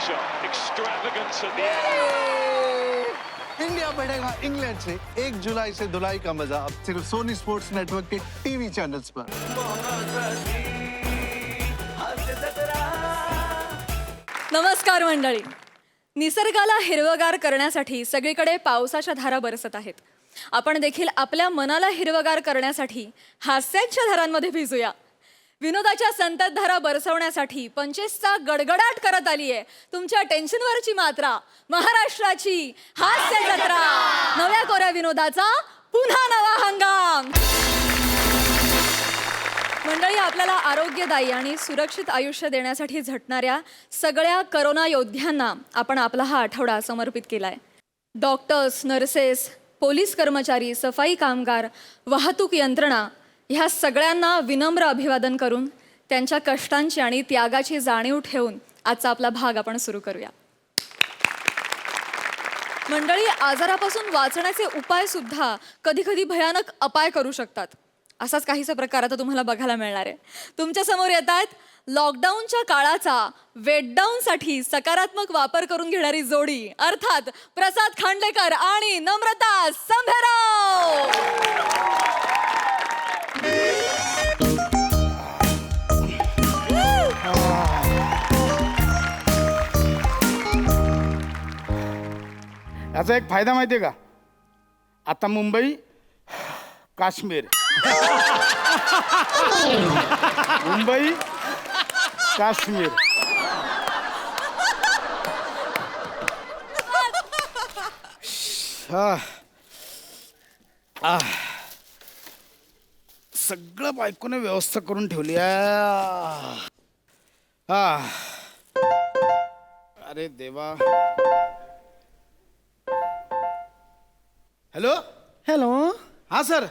shot. Extravagance at the end. India बढ़ेगा England से 1 जुलाई से धुलाई का मजा अब सिर्फ सोनी स्पोर्ट्स नेटवर्क के टीवी चैनल्स पर। नमस्कार मंडळी. निसर्गाला हिरवगार करण्यासाठी सगळीकडे पावसाच्या धारा बरसत आहेत. आपण देखील आपल्या मनाला हिरवगार करण्यासाठी हास्याच्या धारांमध्ये भिजूया. विनोदाच्या संततधारा बरसवण्यासाठी पंचेसचा गडगडाट करत आली आहे तुमच्या टेन्शनवरची मात्रा. महाराष्ट्राची हास्य जत्रा, नव्या कोऱ्या विनोदाचा पुन्हा नवा हंगाम. मंडळी, आपल्याला आरोग्यदायी आणि सुरक्षित आयुष्य देण्यासाठी झटणाऱ्या सगळ्या करोना योद्ध्यांना आपण आपला हा आठवडा समर्पित केलाय. डॉक्टर्स, नर्सेस, पोलीस कर्मचारी, सफाई कामगार, वाहतूक यंत्रणा ह्या सगळ्यांना विनम्र अभिवादन करून त्यांच्या कष्टांची आणि त्यागाची जाणीव ठेवून आजचा आपला भाग आपण सुरू करूया. मंडळी, आजारापासून वाचण्याचे उपाय सुद्धा कधी कधी भयानक अपाय करू शकतात. असाच काहीसा प्रकार आता तुम्हाला बघायला मिळणार आहे. तुमच्या समोर येत आहेत लॉकडाऊनच्या काळाचा वेटडाऊनसाठी सकारात्मक वापर करून घेणारी जोडी, अर्थात प्रसाद खांडेकर आणि नम्रता संभेराव. याचा एक फायदा माहितीये का? आता मुंबई, काश्मीर, मुंबई, काश्मीर. सगळं बायकोने व्यवस्था करून ठेवली आहे. अरे देवा. Hello hello. हा सर.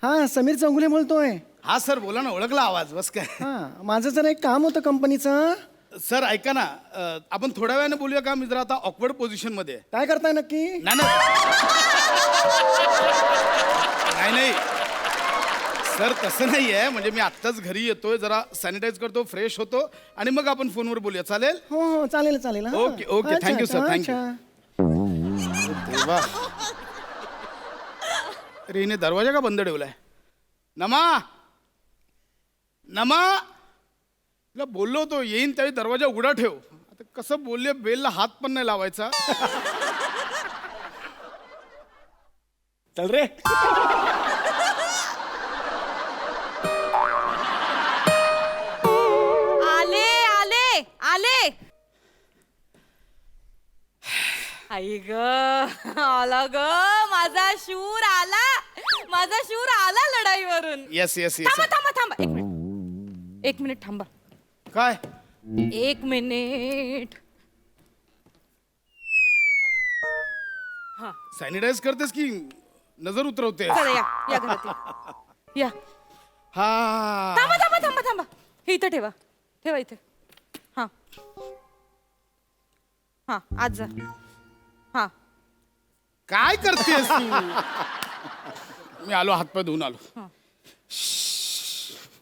हां, समीर चौगुले बोलतोय. हा सर, बोला ना. ओळखला आवाज. बस काय. हां, माझं जरा एक काम होतं कंपनीचं. सर ऐका ना, आपण थोड्या वेळाने बोलूया का? मी जरा आता ऑकवर्ड पोझिशन मध्ये आहे. काय करताय नक्की? नाही नाही सर, तसं नाही आहे. म्हणजे मी आत्ताच घरी येतोय, जरा सॅनिटाईज करतो, फ्रेश होतो आणि मग आपण फोनवर बोलूया. चालेल? हो हो, चालेल चालेल. हां. Okay, okay. अच्छा, थँक्यू सर, अच्छा, थँक्यू. अच्छा. देवा. अरे हिने दरवाजा का बंद ठेवलाय? नमा, नमा, तिला बोललो होतो येईन त्यावेळी दरवाजा उघडा ठेव. आता कसं बोलले, बेलला हात पण नाही लावायचा. चल रे. आले आले आले. आई ग, आला ग माझा शूर आला. माझा शूर आला लढाईवरून. Yes yes yes. थांबा थांबा थांबा, एक मिनिट, एक मिनिट थांबा. काय? एक मिनिट. सॅनिटाईज करतेस की नजर उतरवते? चला या या घरात या. हा. थांबा थांबा थांबा थांबा. हे इथं ठेवा, ठेवा इथे. हा हा, आज जा. हा. काय करतेस तू? मी आलो, हातपाय धुवून आलो.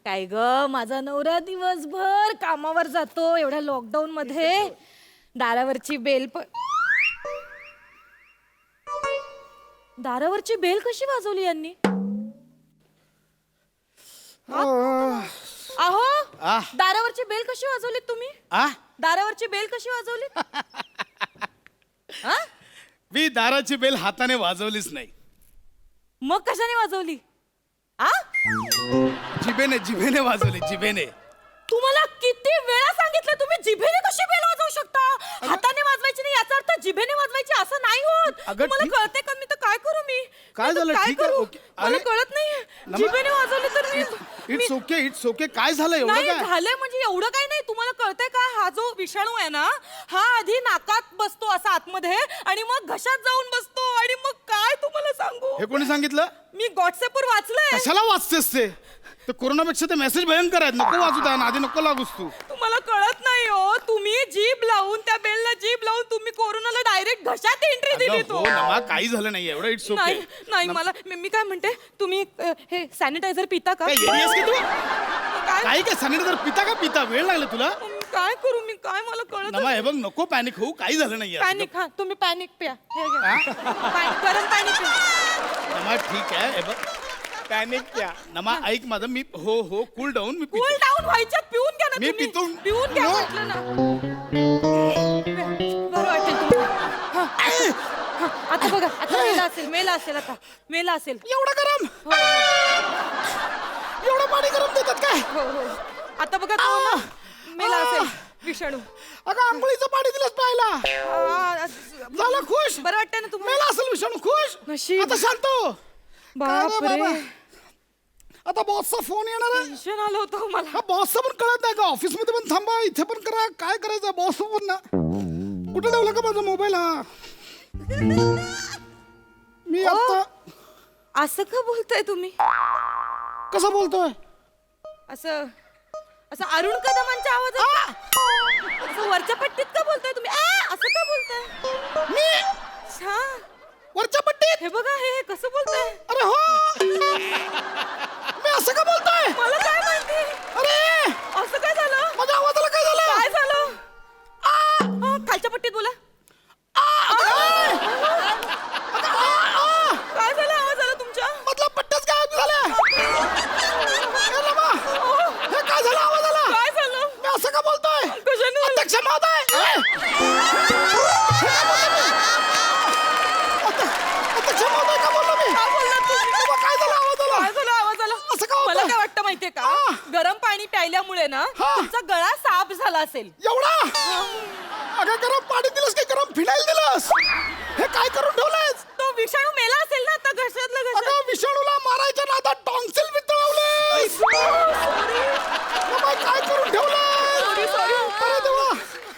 काय ग, माझा नवरा दिवसभर कामावर जातो. एवढ्या लॉकडाऊन मध्ये दारावरची बेल दारावरची बेल कशी वाजवली यांनी? अहो, दारावरची बेल कशी वाजवली तुम्ही? दारावरची बेल कशी वाजवली? मी दाराची बेल हाताने वाजवलीच नाही. मग कशाने वाजवली? जिभेने, जिभेने वाजवली, जिभेने. तुम्हाला किती वेळा सांगितलं, तुम्ही जिभेने कशी बेल वाजवू शकता? हाताने वाजवायची नाही याचा अर्थ जिभेने वाजवायची असं नाही होत. अगं, तुम्हाला ठीक- कळते का? मी तर काय करू? मी काय मी तर झालं? काय ठीक आहे, करू? ओके. मला अरे, कळत नाही. जिभेने वाजवली तर इट्स ओके, इट्स ओके. काय झालं एवढं? नाही काय झालंय म्हणजे एवढं काही नाही. तुम्हाला कळतंय का? हा जो विषाणू आहे ना, हा आधी नाकात बसतो असा आतमध्ये आणि मग घशात जाऊन बसतो आणि मग काय तुम्हाला सांगू? हे कोणी सांगितलं? मी व्हॉट्सअपवर वाचलंय. कशाला वाचतेस ते? कोरोनापेक्षा ते मेसेज भयंकर आहेत. नको वाचू त्या आधी, नको लागूस तू. तुम्हाला कळत नाही हो. तुम्ही जीभ लावून, त्या बेलला जीभ लावून तुम्ही कोरोनाला डायरेक्ट घशात एंट्री दिली. अगं, हो नमा, काही झालं नाही एवढं. It's okay. नाही नाही, मला मी काय म्हणते, तुम्ही हे सॅनिटायझर पिता का? काय येडीस की तू? काय काय सॅनिटायझर पिता का? पिता वेळ लागला तुला? काय करू मी काय मला कळत नमा हे बघ नको पॅनिक होऊ काही झालं नाहीये पॅनिक हा तुम्ही पॅनिक प्या हे घ्या गरम पाणी प्या नमा ठीक आहे हे बघ पॅनिक क्या नमा ऐक माझं मी हो कूल डाऊन मी पितो. कूल डाऊन व्हायच्यात पिऊन घ्या ना मी तुम्ही. पितो. पिऊन घ्या म्हटलं ना बरं वाटेल तुम्हाला हा, हा, आता बघा आता मेला असेल आता मेला असेल एवढं गरम हो, एवढं पाणी गरम देतात काय हो हो आता बघा तो ना मेला असेल विषाणू अगं आंघोळीचं पाणी दिलंच प्यायला झालं खुश बरं वाटतं ना तुम्हाला मेला असेल विषाणू खुश नशीब. आता शांत हो. बापरे काय रे बाबा? आता बॉसचा फोन येणार आहे टेन्शन आलं होतं मला हा बॉसचं पण कळत नाही का ऑफिस मध्ये पण थांबा इथे पण करा काय करायचं बॉस पण ना कुठे ठेवला का माझा मोबाईल हा मी आता असं का बोलताय तुम्ही कसं बोलतोय असं असं अरुण कदमांच्या आवाजात असं वरच्या पट्टीत का बोलताय तुम्ही असं का बोलताय मी हा वरच्या पट्टीत हे बघा हे कसं बोलताय अरे हो मी असं का बोलतोय मला काय माहिती अरे असं काय झालं माझ्या आवाजाला काय झालं काय झालं खालच्या पट्टीत बोला काय झालं आवाजाला तुमच्या मधला पट्ट्याच गायब झाल्या हे रमा, हे काय झालं आवाजाला काय झालं मी असं का बोलतोय कशाने झालं? अध्यक्ष महोदय अध्यक्ष महोदय का बोललो मी काय बोललात तुम्ही? बाबा, काय झालं आवाजाला काय झालं आवाजाला असं का होतंय? मला काय वाटतं माहितीये का गरम पाणी प्यायल्यामुळे ना हा. तुमचा गळा साफ झाला असेल एवढा अगं गरम पाणी दिलंस की गरम फिनाईल दिलंस हे काय करून ठेवलंयस तो विषाणू मेला असेल ना आता घशातलं घशात अगं विषाणूला मारायच्या नादात टॉन्सिल वितळवलेस बाबा, काय करून ठेवलंस सॉरी अरे देवा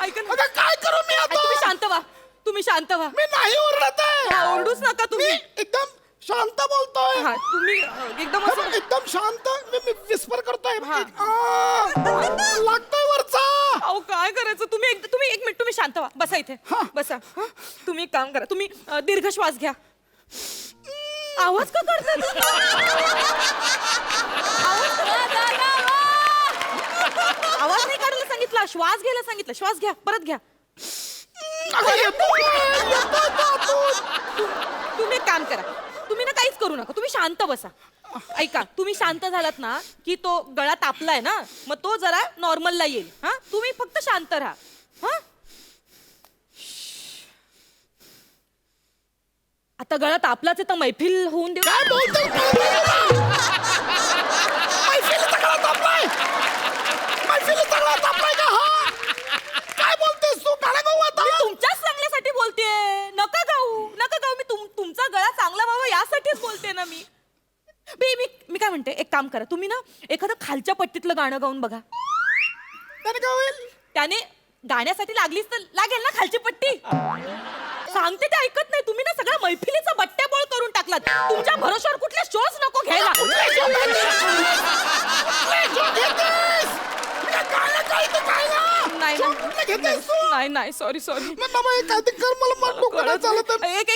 ऐका ना. अगं काय करू मी आता तुम्ही शांत व्हा तुम्ही शांत व्हा मी नाही ओरडत आहे हा, ओरडूच नका मी तुम्ही एकदम शांत बोलतोय हा तुम्ही एकदम असं एकदम शांत मी विस्पर करतोय हा. लागतोय वरचा अहो काय करायचं तुम्ही एक मिनिट तुम्ही शांत व्हा बसा इथे हा. बसा हा? तुम्ही एक काम करा तुम्ही दीर्घ श्वास घ्या आवाज का करताय आवाज नाही काढायला सांगितला श्वास घ्यायला सांगितलं श्वास घ्या परत घ्या तुम्ही एक काम करा तुम्ही ना काहीच करू नका तुम्ही शांत बसा ऐका तुम्ही शांत झालात ना की तो गळा तापलाय ना मग तो जरा नॉर्मलला येईल हा तुम्ही फक्त शांत राहा हा आता गळा तापलाच आहे तर मैफिल होऊन देऊ काय बोलतोय मैफिलीचा गळा तापलाय मैफिलीचा गळा तापलाय का हा काय बोलतेस तू गाणं गाऊ आता मी तुमच्याच चांगल्यासाठी बोलतेय नका गाऊ मी तुमचा गळा चांगला व्हावा यासाठीच बोलते ना मी मी काय म्हणते एक काम करा तुम्ही ना एखादं खालच्या पट्टीतलं गाणं गाऊन बघा त्याने काय होईल त्याने गाण्यासाठी लागलीच तर लागेल ना खालची पट्टी सांगते ते ऐकत नाही तुम्ही ना सगळ्या मैफिलीचा बट्ट्याबोळ करून टाकलात तुमच्या भरोश्यावर कुठले शोज नको घ्यायला नाही सॉरी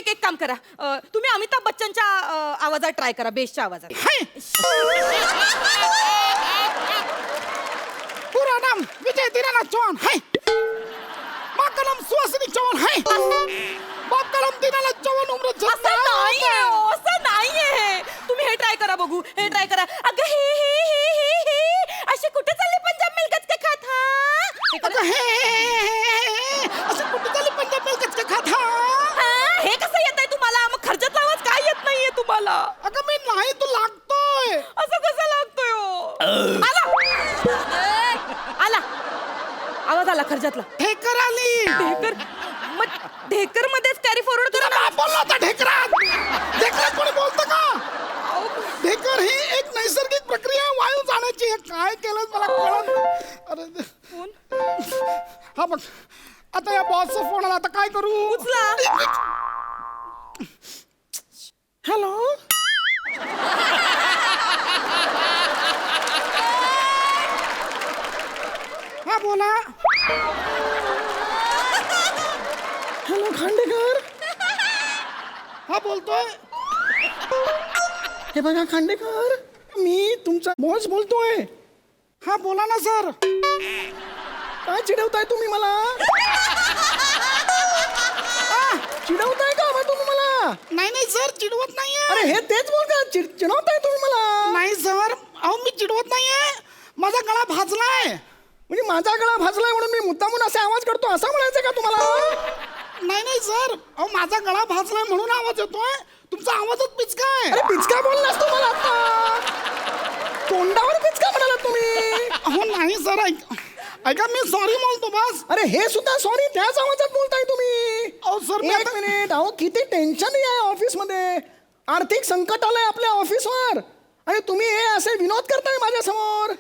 एक काम करा तुम्ही अमिताभ बच्चनच्या आवाजात ट्राय करा बेसच्या आवाजात पूरा नाम विजय दीनानाथ चौहान है माँ का नाम सुहासिनी चौहान है बाप का नाम दीनानाथ चौहान उम्र असं नाहीये हो, असं नाहीये तुम्ही हे ट्राय करा बघू हे ट्राय करा अगं हे अशी कुठे चालली पंजाब मिल्क गचके खात हा अगं हे असं कुठे झाली पंजाब मिल्क गचके खात हा, हे कसं येत आहे तुम्हाला मग खर्चातला आवाज काय येत नाहीये तुम्हाला अगं मी नाही तू लागतोय असं कसं लागतोय हो आला आवाज आला खर्चातला ठेकर आली ढेकर मध्येच कॅरी फॉरवर्ड तुला करा काय बोलला होता ढेकरात कोणी बोलतं का ढेकर ही एक नैसर्गिक प्रक्रिया आहे वायू जाण्याची हे काय केलं मला कळत अरे हा बघ आता या बॉसचा फोन आला आता काय करू उचला हॅलो हा बोला हॅलो खांडेकर हा बोलतोय हे बघा खांडेकर मी तुमचा बॉस बोलतोय हा बोला ना सर काय चिडवताय तुम्ही मला चिडवताय का बा तुम्ही मला? नाही नाही सर चिडवत नाहीये. अरे हे तेच बोलता चिडवताय तुम्ही मला? नाही सर अहो मी चिडवत नाहीये. माझा गळा भाजलाय. म्हणजे माझा गळा भाजलाय म्हणून मी मुद्दामून असे आवाज करतो असं म्हणायचं का तुम्हाला? नाही नाही सर अहो माझा गळा भाजलाय म्हणून आवाज येतोय. तुमचा आवाजच पिचका आहे. अरे पिचका बोललास तू मला आता तोंडावर पिचका म्हणाला तुम्ही. अहो नाही सर ऐका मी सॉरी बोलतो बस. अरे हे सुद्धा सॉरी त्याच आवाजात बोलताय तुम्ही. अहो सर मी एक मिनिट अहो किती टेन्शन आहे ऑफिस मध्ये. आर्थिक संकट आलंय आपल्या ऑफिसवर आणि तुम्ही हे असे विनोद करताय माझ्या समोर.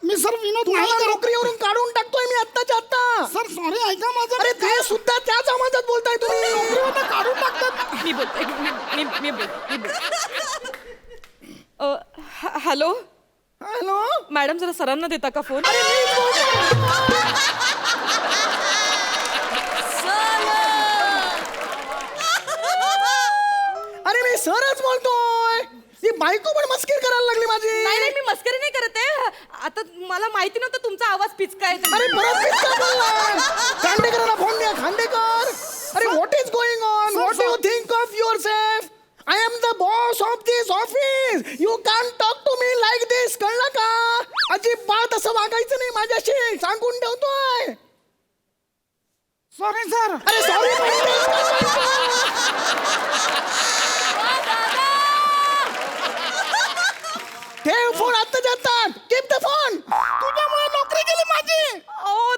मी सर विनोद नाही तुम्हाला करत. नोकरीवरून काढून टाकतोय मी आत्ताच्या आत्ता. सर सॉरी ऐका माझं. अरे ते सुद्धा त्याच आवाजात बोलताय तुम्ही. नोकरीवरून काढून टाकतात. मी बोलते मी बोल हॅलो हॅलो मॅडम जरा सरांना देता का फोन? अरे मी अरे मी सरच बोलतोय. ती बायको पण मस्किर करायला लागली माझी. नाही नाही मी मस्करी नाही करत आहे. आता मला माहिती नव्हतं तुमचा आवाज पिचका आहे. अरे परत पिचका बोललाय. खांडेकरांना फोन द्या. खांडेकर अरे what is going on? What do you think of yourself? I am the boss of this office. You can talk to me like this. कळलं का? अजिबात असं वागायचं नाही माझ्याशी. सांगून ठेवतोय. Sorry sir. अरे सॉरी ठेव फोन आत्ताच्या आत्ता. Keep the phone. तुझ्यामुळे नोकरी गेली माझी. अहो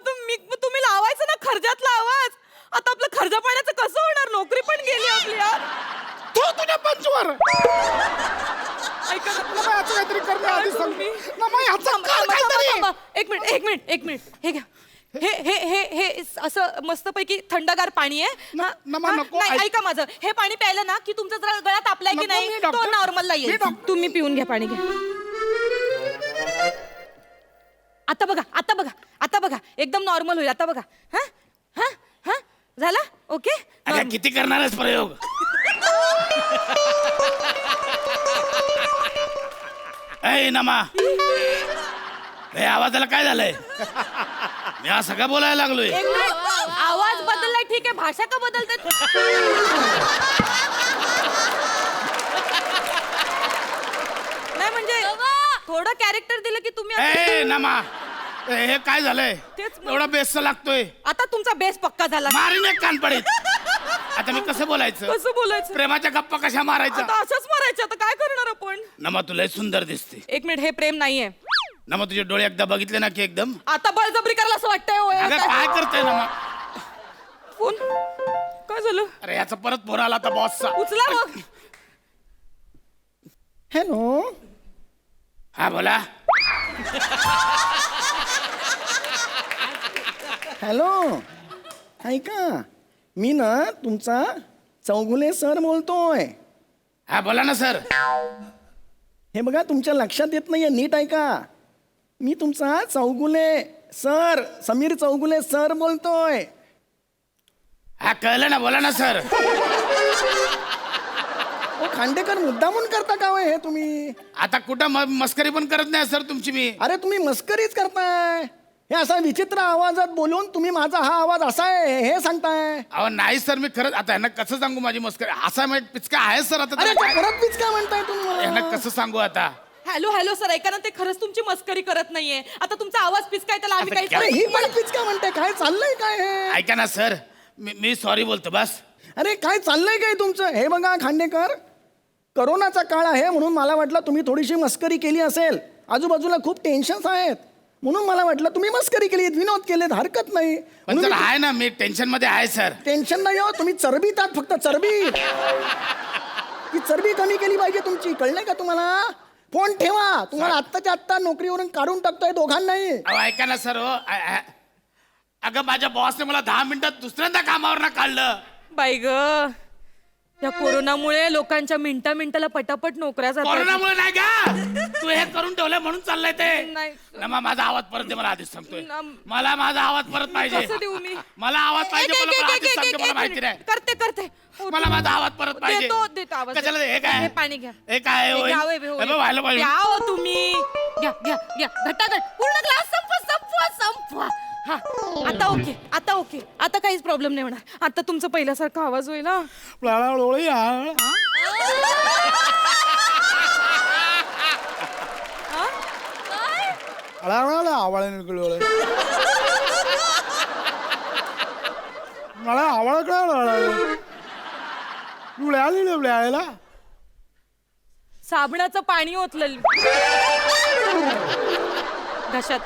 तुम्ही लावायचं ना खर्जातला आवाज. आता आपलं खर्जा पाण्याचं कसं होणार? नोकरी पण गेली आपली यार. तू तुझ्या पंचवर. ऐका ना. नमा याचं काहीतरी कर मी आधी सांग. तुम्ही- नमा याचं कर काहीतरी. एक मिनिट हे घ्या. हे असं मस्तपैकी थंडगार पाणी आहे. नमा, नको. नाही ऐका माझं. हे पाणी प्यायलं ना की तुमचा जरा गळा तापलाय की नको, नाही मी तो डॉक्टर- नॉर्मलला मी येईल. डॉक्टर- तुम्ही पिऊन घ्या पाणी घ्या. आता बघा एकदम नॉर्मल होईल. आता बघा. हा हा हा झाला ओके. अरे किती करणारच प्रयोग? ऐ नमा हे आवाजाला काय झालंय? मी हा सगळं बोलायला लागलोय. एक मिनिट. आवाज बदललाय ठीक आहे. भाषा का बदलतात? नाही म्हणजे थोडं कॅरेक्टर दिलं की तुम्ही ए नमा हे काय झालंय? तेच मग. एवढा बेस लागतोय. आता तुमचा बेस पक्का झाला. मारीन एक कान पडेल. आता मी कसं बोलायचं? कसं बोलायचं? प्रेमाच्या गप्पा कशा मारायच्या? आता असंच मारायचं. आता काय करणार आपण? नमा तुला सुंदर दिसते. एक मिनिट. हे प्रेम नाहीये. नमा तुझे डोळे एकदा बघितले ना की एकदम. आता बळजबरी करायला असं वाटतंय होय. अगं काय करतोय नमा? फोन काय झालं? अरे याचा परत फोन आला आता बॉसचा. उचला मग. हॅलो हा बोला. हॅलो ऐका मी ना तुमचा चौगुले सर बोलतोय. हा बोला ना सर. हे बघा तुमच्या लक्षात येत नाहीये. नीट ऐका. मी तुमचा चौगुले सर समीर चौगुले सर बोलतोय. हा कळलं ना. बोला ना सर. ओ खांडेकर मुद्दामून करता का हे तुम्ही? आता कुठं मस्करी पण करत नाही सर तुमची मी. अरे तुम्ही मस्करीच करताय. हे असा विचित्र आवाजात बोलून तुम्ही माझा हा आवाज असा आहे हे सांगताय. अहो नाही सर मी खरंच आता यांना कसं सांगू माझी मस्करी? असा म्हणजे पिचका आहे सर. आता अरे त्याला काय- परत पिचका म्हणताय तुम्ही यांना मला? कसं सांगू आता? हॅलो सर ऐका ना. ते खरंच तुमची मस्करी करत नाहीये. आता तुमचा आवाज पिचकाय त्याला आम्ही आता काही अरे ही पण पिचका म्हणते. काय चाललंय काय हे? ऐका ना सर मी सॉरी बोलतो बस. अरे काय चाललंय काय तुमचं? हे बघा खांडेकर करोनाचा काळ आहे म्हणून मला वाटलं तुम्ही थोडीशी मस्करी केली असेल. आजूबाजूला खूप टेन्शन्स आहेत म्हणून मला वाटलं तुम्ही मस्करी केली विनोद केलेत हरकत नाही. पण म्हणून सर आहे ना मी टेन्शन मध्ये आहे सर. टेन्शन नाही हो. तुम्ही चरबीतात फक्त चरबी. ती चरबी कमी केली पाहिजे तुमची. कळलंय का तुम्हाला? फोन ठेवा. तुम्हाला आत्ताच्या आत्ता नोकरीवरून काढून टाकतोय दोघांनाही. अहो ऐका ना सर हो अगं माझ्या बॉसने मला 10 मिनिटात दुसऱ्यांदा कामावर ना काढलं. बाई ग. या कोरोनामुळे लोकांच्या मिनिटाला पटापट नोकऱ्या जातात. कोरोनामुळे नाही का? तू हे करून ठेवलंय म्हणून चाललंय ते नाही. नमा माझा आवाज परत दे, मला आधीच सांगतोय. नम- मला माझा आवाज परत पाहिजे. कसं देऊ मी? मला आवाज पाहिजे, एक- मला एक- आधीच एक- सांगतो, एक- मला एक माहिती मिनिट. नाही. करते मला माझा आवाज परत पाहिजे. देतो आवाज. कशाला हे काय? हे पाणी घ्या. हे काय हे होय? घ्या, होय, होय. हे बघ, व्हायला पाहिजे. घ्या हो तुम्ही. घ्या घ्या घ्या घट्टाघट पूर्ण ग्लास संपवा. हा आता ओके आता काहीच प्रॉब्लेम नाही होणार. आता तुमचं पहिल्यासारखा आवाज होईल ना. आवाळ मला आवाळ कळाला. साबणाचं पाणी ओतलं घशात.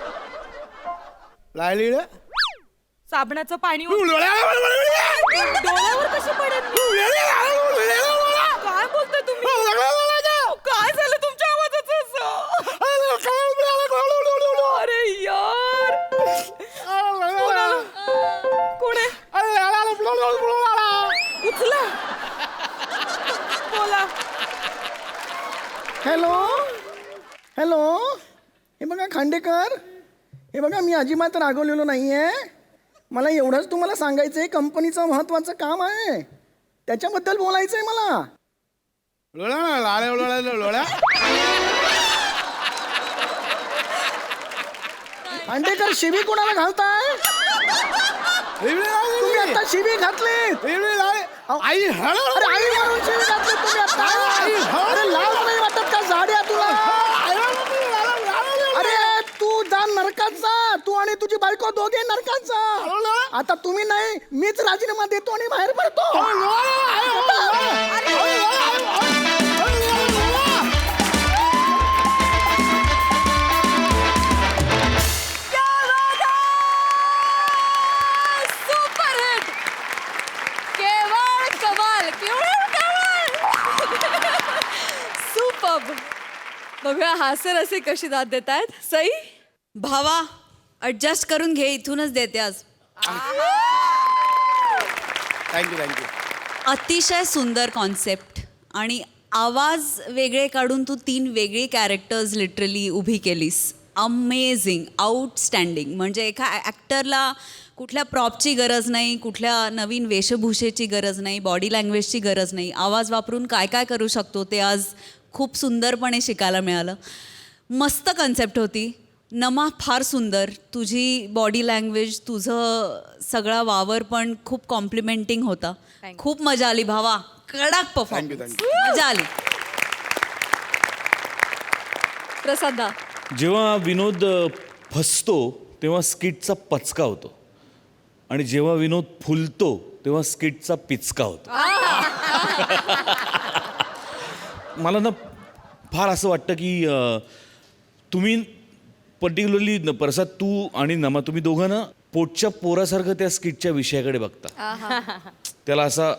साबणाचं पाणी डोळ्यावर कसं पडेल? काय बोलतोय तुम्ही? काय झालं तुमच्या आवाजाचं असं? अरे यार कोण आहे? उचला बोला. हॅलो हे बघा खांडेकर, हे बघा मी अजिबात रागवलेलो नाहीये. मला एवढंच तुम्हाला सांगायचंय, कंपनीचं महत्वाचं काम आहे, त्याच्याबद्दल बोलायचंय मला. खांडेकर शिवी कोणाला घालताय? तुम्ही आता शिवी घातली. आई हळ अरे आई म्हणून शिवी घातली तुम्ही आता. अरे लाज नाही वाटत का जाड्या तुला? अरे तू जा नरकात जा, तू आणि तुझी बायको दोघे नरकात जा. आता तुम्ही नाही, मीच राजीनामा देतो आणि बाहेर पडतो. सुपर हिट, केवळ कमाल, सुपर. बघूया हास्य रसिक कशी दाद देत आहेत. सई भावा ऍडजस्ट करून घे, इथूनच देते आज. थँक्यू. अतिशय सुंदर कॉन्सेप्ट आणि आवाज वेगळे काढून तू 3 वेगळी कॅरेक्टर्स लिटरली उभी केलीस. Amazing, outstanding. म्हणजे एका ॲक्टरला कुठल्या प्रॉपची गरज नाही, कुठल्या नवीन वेशभूषेची गरज नाही, बॉडी लँग्वेजची गरज नाही. आवाज वापरून काय काय करू शकतो ते आज खूप सुंदरपणे शिकायला मिळालं. मस्त कन्सेप्ट होती. नमा फार सुंदर. तुझी बॉडी लँग्वेज, तुझं सगळा वावर पण खूप कॉम्प्लिमेंटिंग होता. खूप मजा आली भावा, कडक परफॉर्मन्स, मजा आली. प्रसादा जेव्हा विनोद फसतो तेव्हा स्किटचा पचका होतो आणि जेव्हा विनोद फुलतो तेव्हा स्किटचा पिचका होतो. मला ना फार असं वाटतं की तुम्ही पर्टिक्युलरली प्रसाद, तू आणि नमा, तुम्ही दोघं ना पोटच्या पोरासारखं त्या स्किटच्या विषयाकडे बघता. त्याला असा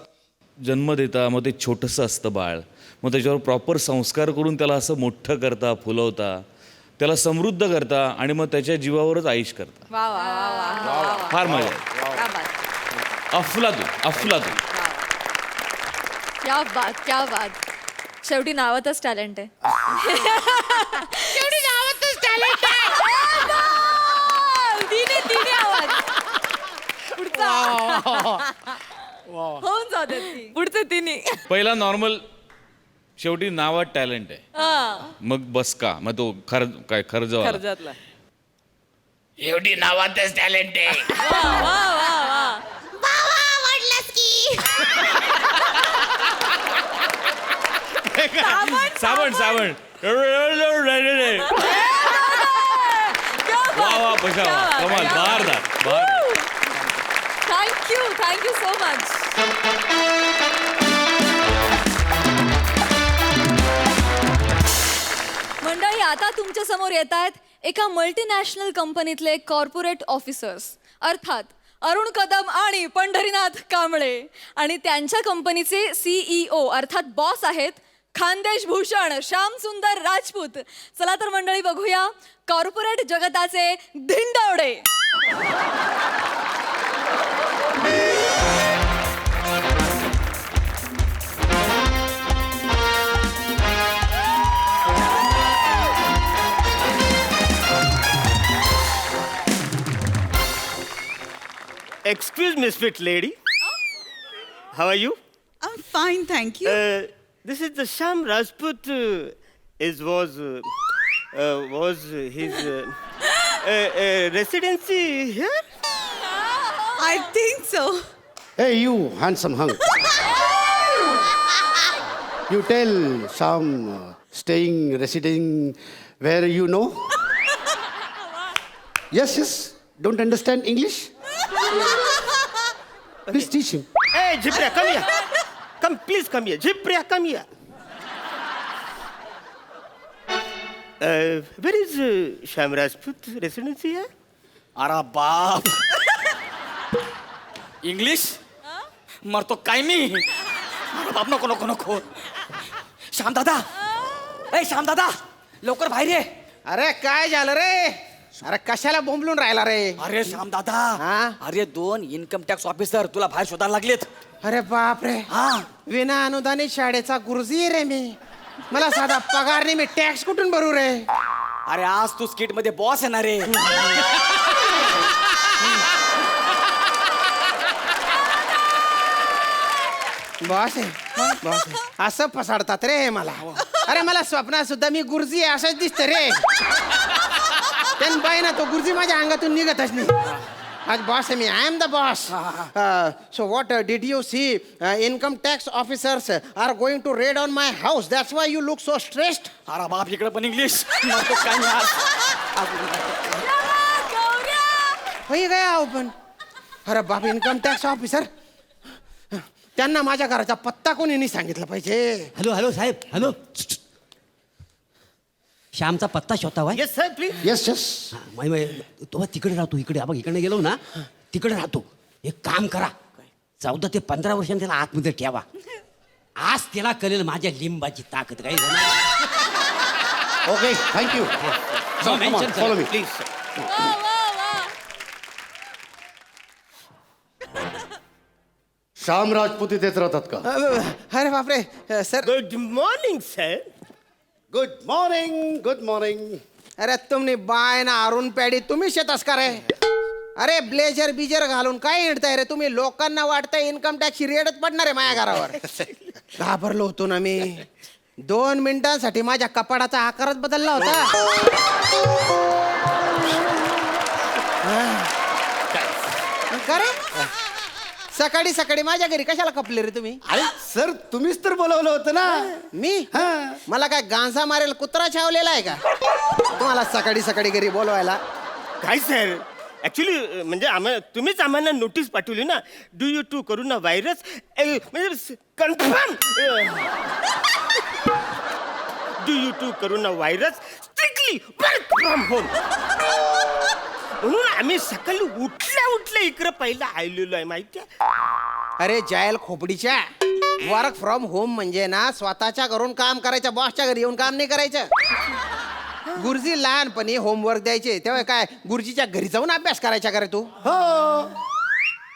जन्म देता, मग ते छोटंसं असतं बाळ, मग त्याच्यावर प्रॉपर संस्कार करून त्याला असं मोठं करता, फुलवता, त्याला समृद्ध करता आणि मग त्याच्या जीवावरच आयुष करता. फार मजा आहे. अफलातून. क्या बात. शेवटी नावातच टॅलेंट आहे. तिने आवाज पुढचा होऊन जाते ती. पुढचे तिन्ही. पहिला नॉर्मल, शेवटी नावात टॅलेंट आहे, मग बसका, मग तो खर्जवाला. कर्जातला. एवढी नावातच टॅलेंट आहे. साबण वा पशा कमाल. बार थँक्यू सो मच. मंडळी, आता तुमच्या समोर येत आहेत एका मल्टीनॅशनल कंपनीतले कॉर्पोरेट ऑफिसर्स, अर्थात अरुण कदम आणि पंढरीनाथ कांबळे. आणि त्यांच्या कंपनीचे CEO अर्थात बॉस आहेत खानदेश भूषण श्याम सुंदर राजपूत. चला तर मंडळी बघूया corporate जगताचे धिंडवडे. Excuse me, sweet lady. How are you? I'm fine, thank you. This is the Sham Rajput. Was his residency here? I think so. Hey, you handsome hunk. You tell some staying, residing where you know. Yes, yes. Don't understand English? Please teach him. Hey, Jipriya, come here. Please come here. Jipriya, come here. Where is Sham Rajput residency here? अरे बाप English मरतो काय मी अरे बाप नको नको नको श्याम दादा ए श्याम दादा लवकर बाहेर ये अरे काय झालं रे अरे कशाला बोंबलून राहिला रे अरे श्याम दादा हा? अरे 2 इन्कम टॅक्स ऑफिसर तुला बाहेर शोधायला लागलेत अरे बाप रे हा विना अनुदानित शाळेचा गुरुजी रे मी मला साधा पगार नाही मी टॅक्स कुठून भरू रे अरे आज तू स्किट मध्ये बॉस आहे ना रे बॉस आहे बॉस आहे. असं पसाडतात रे मला अरे मला स्वप्नात सुद्धा मी गुरुजी आहे असंच दिसतं रे त्यान बाई ना तो गुरुजी माझ्या अंगातून निघतच नाही आज बॉस आहे मी I am the boss so what did you see income tax officers are going to raid on my house that's why you look so stressed अरे बाप इकडे पण इंग्लिश मरतो काय नाही आज होई गया ओपन अरे बाप इन्कम टॅक्स ऑफिसर त्यांना माझ्या घराचा पत्ता कोणी नाही सांगितलं पाहिजे हॅलो हॅलो साहेब हॅलो श्यामचा पत्ता शोधावा Yes, sir, please. Yes, yes. तो तिकडे राहतो इकडे बघ इकडे गेलो ना तिकडे राहतो एक काम करा 14 ते 15 वर्षांनी त्याला आतमध्ये ठेवा आज त्याला कळेल माझ्या लिंबाची ताकद काही Okay, thank you. So, come on, follow me. Please. Shyam Rajput इथेच राहतात का अरे बापरे sir Good morning, sir. Good morning good morning अरे तुम्ही बाय ना अरुण पॅडी तुम्ही शेतास का रे अरे ब्लेजर बिजर घालून काय हिंडताय रे तुम्ही लोकांना वाटतंय इन्कम टॅक्सची रेडच पडणार आहे माझ्या घरावर घाबरलो होतो ना मी 2 मिनिटांसाठी माझ्या कपाडाचा आकारच बदलला होता का रे सकाळी सकाळी माझ्या घरी कशाला कपले रे तुम्ही अरे सर तुम्हीच तर बोलवलं होतं ना मी मला काय गांजा मारेल कुत्रा छावलेला आहे का तुम्हाला सकाळी सकाळी घरी बोलवायला काय सर ऍक्च्युली म्हणजे तुम्हीच आम्हाला नोटीस पाठवली ना due to corona virus म्हणजे confirm due to corona virus strictly work from home म्हणून आम्ही सकाळी उठल्या इकडे पहिला आलेलो आहे माहिती अरे जायल खोपडीच्या वर्क फ्रॉम होम म्हणजे ना स्वतःच्या घरून काम करायचं बॉसच्या घरी येऊन काम नाही करायचं गुरुजी लहानपणी होमवर्क द्यायचे तेव्हा काय गुरुजीच्या घरी जाऊन अभ्यास करायचा का रे तू हो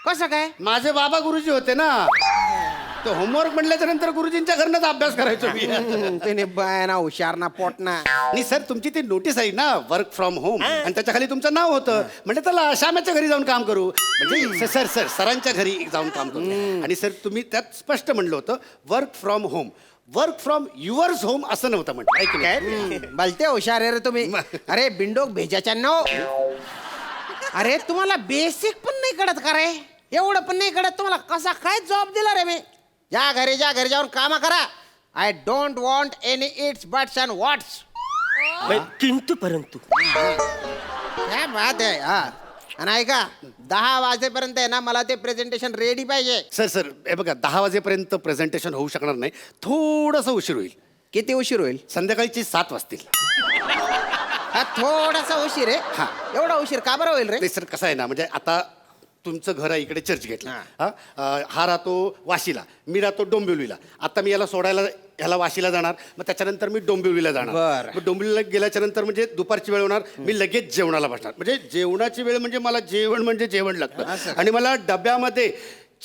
कसं काय माझे बाबा गुरुजी होते ना तो होमवर्क म्हटल्याच्या नंतर गुरुजींच्या घरनच अभ्यास करायचो मी त्याने बायना हुशार ना पोटना आणि सर तुमची ती नोटीस आहे ना वर्क फ्रॉम होम आणि त्याच्या खाली तुमचं नाव होतं म्हणजे त्याला श्यामाच्या घरी जाऊन काम करू म्हणजे सर सरांच्या घरी जाऊन काम करू आणि सर तुम्ही त्यात स्पष्ट म्हणलं होतं work from home work from yours home असं नव्हतं म्हटलं काय भलते हुशार आहे रे तुम्ही अरे बिंडोक भेजाच्या नो अरे तुम्हाला बेसिक पण नाही कळत का रे एवढं पण नाही कळत तुम्हाला कसा काय जॉब दिला रे मी ज्या घरी जाऊन कामा करा I don't want any ifs buts and whats किंतु परंतु काय बात आहे हा आणि ऐका 10 वाजेपर्यंत आहे ना मला ते प्रेझेंटेशन रेडी पाहिजे सर हे बघा 10 वाजेपर्यंत प्रेझेंटेशन होऊ शकणार नाही थोडंसं उशीर होईल किती उशीर होईल संध्याकाळची 7 वाजतील हा थोडासा उशीर आहे हा. एवढा उशीर का बरं होईल रे नाही सर कसं आहे ना म्हणजे आता तुमचं घर आहे इकडे चर्च घेतला हा राहतो वाशीला मी राहतो डोंबिवलीला आता मी याला सोडायला ह्याला वाशीला जाणार मग त्याच्यानंतर मी डोंबिवलीला जाणार बरं. मग डोंबिवलीला गेल्याच्या नंतर म्हणजे दुपारची वेळ होणार मी लगेच जेवणाला बसणार म्हणजे जेवणाची वेळ म्हणजे मला जेवण म्हणजे जेवण लागतं आणि मला डब्यामध्ये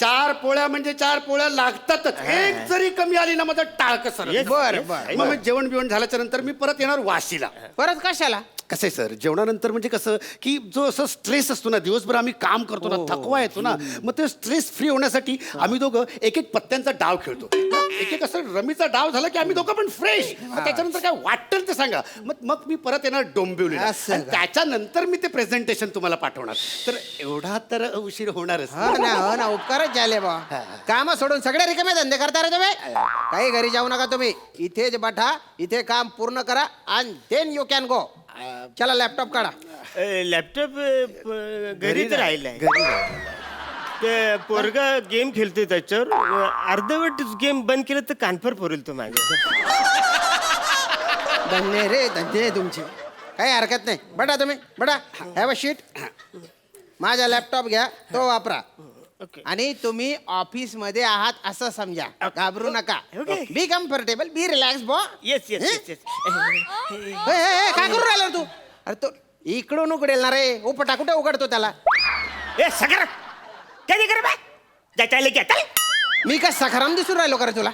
4 पोळ्या म्हणजे 4 पोळ्या लागतातच एक जरी कमी आली ना माझं टाळकं सर बरं मग जेवण बिवण झाल्याच्या नंतर मी परत येणार वाशीला परत कशाला कसं आहे सर, जेवणानंतर म्हणजे कसं की जो असं स्ट्रेस असतो ना, दिवसभर आम्ही काम करतो ना, थकवा येतो ना, मग ते स्ट्रेस फ्री होण्यासाठी आम्ही दोघं एक एक पत्त्यांचा डाव खेळतो. एक एक असं रमीचा डाव झाला की आम्ही दोघं पण फ्रेश. त्याच्यानंतर काय वाटेल ते सांगा. मग मी परत येणार डोंबिवलीला असं आणि का? त्याच्यानंतर मी ते प्रेझेंटेशन तुम्हाला पाठवणार. तर एवढा तर उशीर होणारच. हो ना उपकारच झाले बा. काम सोडून सगळे रिकामे धंदे करता रे तुम्ही. काही घरी जाऊ नका तुम्ही, इथेच बठा, इथे काम पूर्ण करा आणि देन यू कॅन गो. चला लॅपटॉप काढा. लॅपटॉप घरीच राहिलाय. ते पोरगा गेम खेळतोय त्याच्यावर. अर्धवट गेम बंद केलं तर कानफर फोरेल तो माझ्या. धन्य रे धन्य तुमचे, काही हरकत नाही. बडा तुम्ही बडा, हॅव अ शीट. माझा लॅपटॉप घ्या, तो वापरा. आणि तुम्ही ऑफिस मध्ये आहात असं समजा. घाबरू नका. बी कम्फर्टेबल, बी रिलॅक्स बॉ. Yes yes yes yes. काय करू राहिला तू? अरे तो इकडून उघडेल ना रे. उपटा कुठे उघडतो त्याला? ए सगळं काय नाही कर बाय. जायला की आता मी काय सखाराम दिसून राहिलो का रे तुला?